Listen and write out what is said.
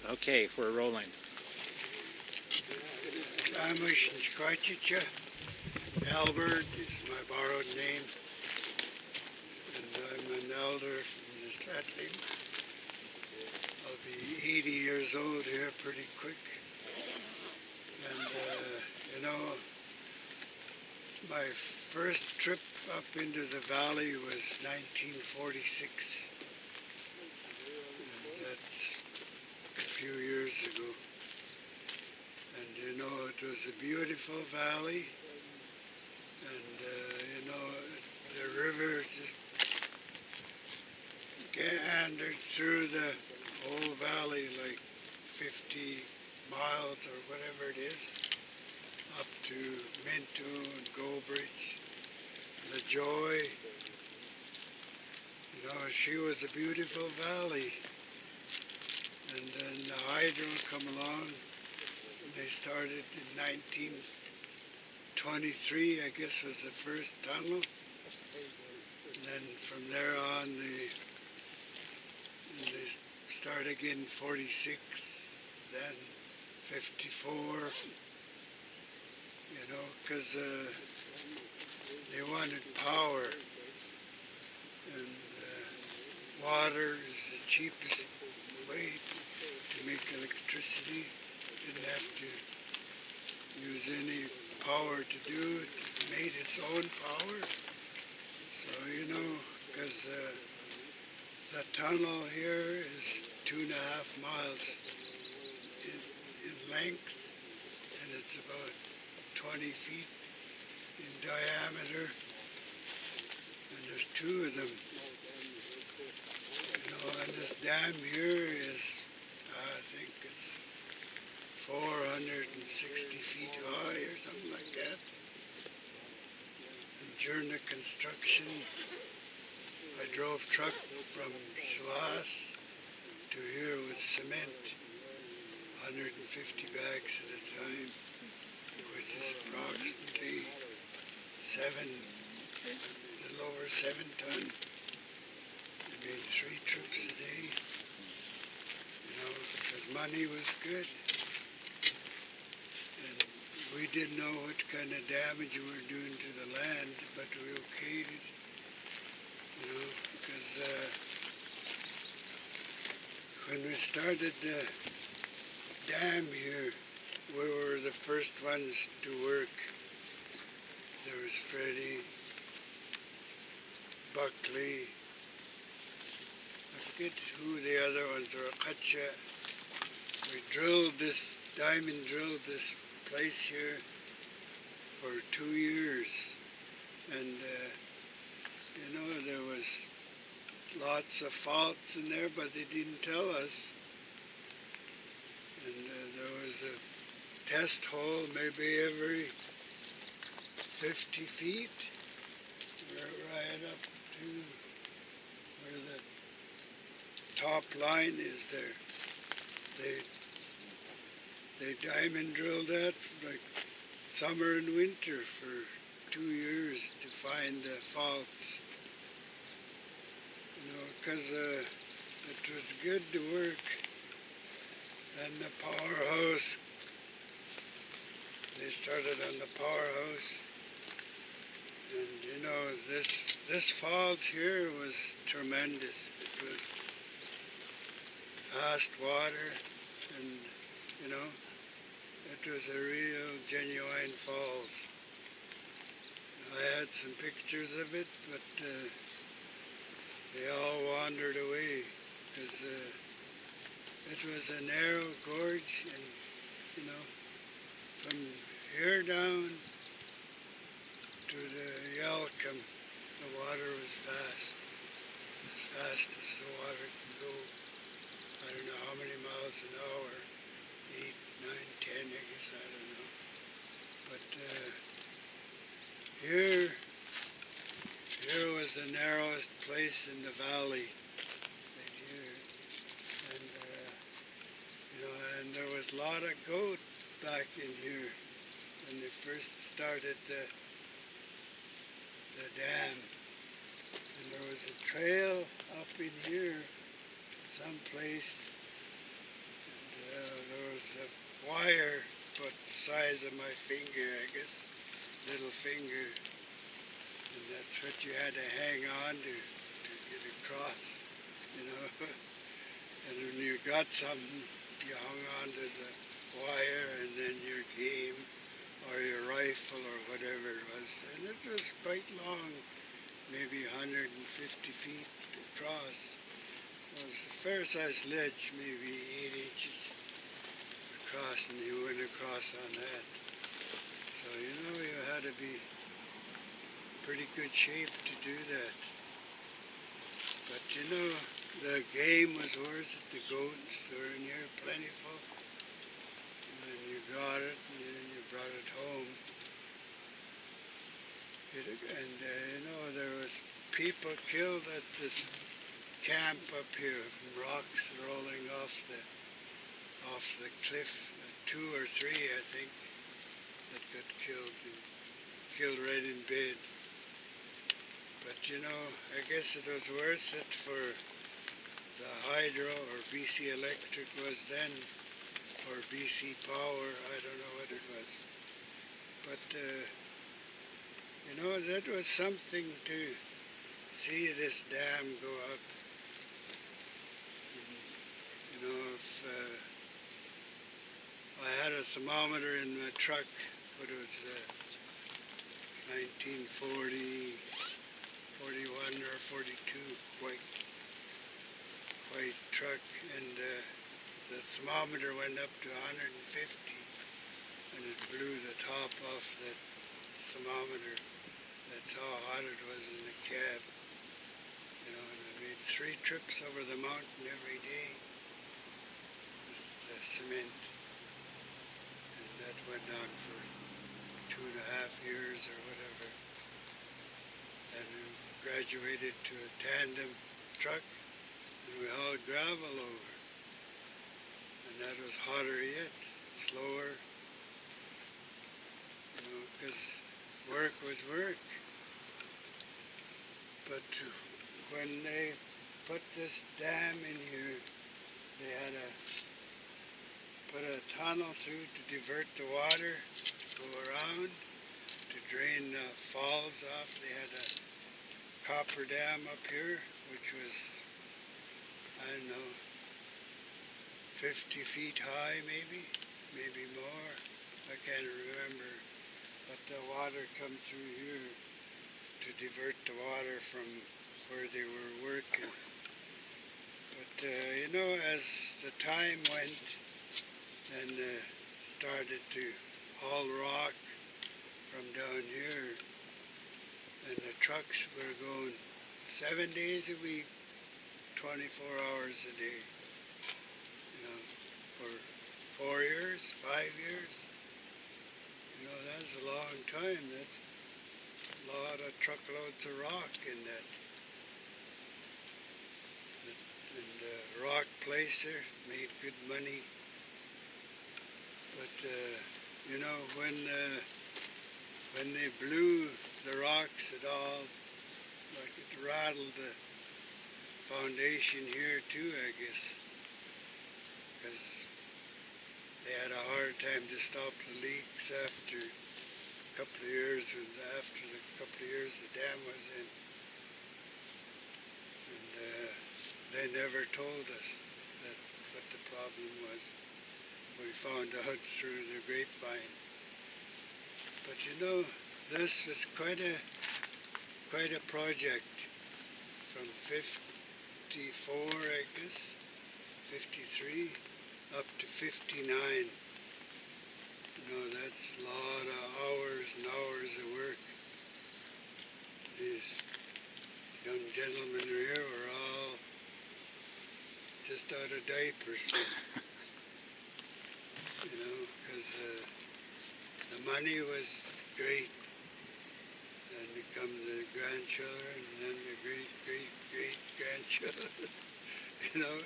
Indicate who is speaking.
Speaker 1: Okay, we're rolling.
Speaker 2: Amish and Squatchicha. Albert is my borrowed name, and I'm an elder from the Tlatlim. I'll be 80 years old here pretty quick. And, my first trip up into the valley was 1946. And that's a few years ago. And it was a beautiful valley, and the river just meandered through the whole valley like 50 miles or whatever it is, up to Minto and Goldbridge, La Joy. She was a beautiful valley. And then the hydro come along. They started in 1923, I guess, was the first tunnel. And then from there on, they start again 46, then 54, because they wanted power. And water is the cheapest way to make electricity. Didn't have to use any power to do it. It made its own power. So, because the tunnel here is 2.5 miles in length, and it's about 20 feet in diameter, and there's two of them. And this dam here is, I think it's 460 feet high or something like that. And during the construction, I drove truck from Schloss to here with cement, 150 bags at a time, which is approximately a little over 7 ton. I made 3 trips a day, because money was good. We didn't know what kind of damage we were doing to the land, but we okayed it, because when we started the dam here, we were the first ones to work. There was Freddie, Buckley, I forget who the other ones were, Katcha. We diamond drilled this place here for 2 years, and there was lots of faults in there, but they didn't tell us. And there was a test hole maybe every 50 feet, right up to where the top line is there. They diamond drilled that like summer and winter for 2 years to find the faults. Because it was good to work. And the powerhouse, they started on the powerhouse. And this falls here was tremendous. It was fast water, and it was a real genuine falls. I had some pictures of it, but they all wandered away because it was a narrow gorge, and from here down to the Yalcum, the water was fast, as fast as the water can go. I don't know how many miles an hour, 8, 9, 10, I guess, I don't know. But here was the narrowest place in the valley, right here. And there was a lot of goat back in here when they first started the dam. And there was a trail up in here someplace. And wire about the size of my finger, I guess, little finger, and that's what you had to hang on to get across, you know. And when you got something, you hung on to the wire, and then your game or your rifle or whatever it was, and it was quite long, maybe 150 feet across. It was a fair-sized ledge, maybe 8 inches across, and you went across on that. So, you know, you had to be pretty good shape to do that. But, you know, the game was worth it. The goats were near plentiful. And you got it, and then you brought it home. You know, there was people killed at this camp up here from rocks rolling off the cliff. 2 or 3, I think, that got killed right in bed. But you know, I guess it was worth it for the hydro, or BC Electric was then, or BC Power, I don't know what it was. But you know, that was something to see this dam go up. And, you know, if I had a thermometer in my truck, but it was 1940, 41 or 42, white truck, and the thermometer went up to 150, and it blew the top off the thermometer. That's how hot it was in the cab. You know, and I made 3 trips over the mountain every day with the cement. And that went on for 2.5 years or whatever. And we graduated to a tandem truck, and we hauled gravel over. And that was hotter yet, slower, you know, because work was work. But when they put this dam in here, they had to put a tunnel through to divert the water, to go around, to drain the falls off. They had a copper dam up here, which was, I don't know, 50 feet high maybe more. I can't remember. But the water come through here to divert the water from where they were working. But you know, as the time went, and started to haul rock from down here, and the trucks were going 7 days a week, 24 hours a day, you know, for 4 years, 5 years. You know, that's a long time. That's a lot of truckloads of rock in that. And the rock placer made good money. But, you know, when they blew the rocks at all, like it rattled the foundation here too, I guess, because they had a hard time to stop the leaks after a couple of years, and after the couple of years the dam was in. And they never told us what the problem was. We found out through the grapevine. But you know, this was quite a project from 54, I guess, 53, up to 59. You know, that's a lot of hours and hours of work. These young gentlemen here were all just out of diapers. You know, because the money was great. And then come the grandchildren, and then the great grandchildren. You know,